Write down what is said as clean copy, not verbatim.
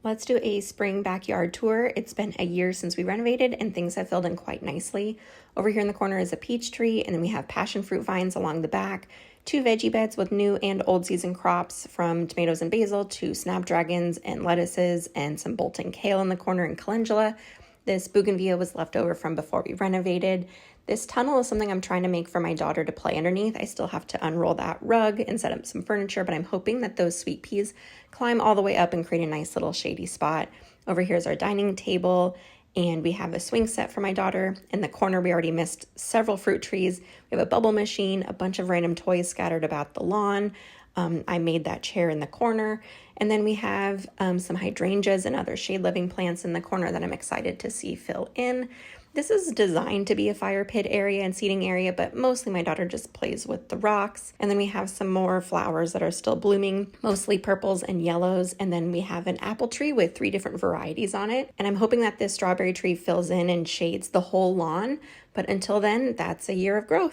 Let's do a spring backyard tour. It's been a year since we renovated and things have filled in quite nicely. Over here in the corner is a peach tree, and then we have passion fruit vines along the back, two veggie beds with new and old season crops from tomatoes and basil to snapdragons and lettuces, and some Bolton kale in the corner and calendula. This bougainvillea was left over from before we renovated. This tunnel is something I'm trying to make for my daughter to play underneath. I still have to unroll that rug and set up some furniture, but I'm hoping that those sweet peas climb all the way up and create a nice little shady spot. Over here is our dining table, and we have a swing set for my daughter. In the corner, we already missed several fruit trees. We have a bubble machine, a bunch of random toys scattered about the lawn. I made that chair in the corner. And then we have some hydrangeas and other shade living plants in the corner that I'm excited to see fill in. This is designed to be a fire pit area and seating area, but mostly my daughter just plays with the rocks. And then we have some more flowers that are still blooming, mostly purples and yellows. And then we have an apple tree with 3 different varieties on it. And I'm hoping that this strawberry tree fills in and shades the whole lawn. But until then, that's a year of growth.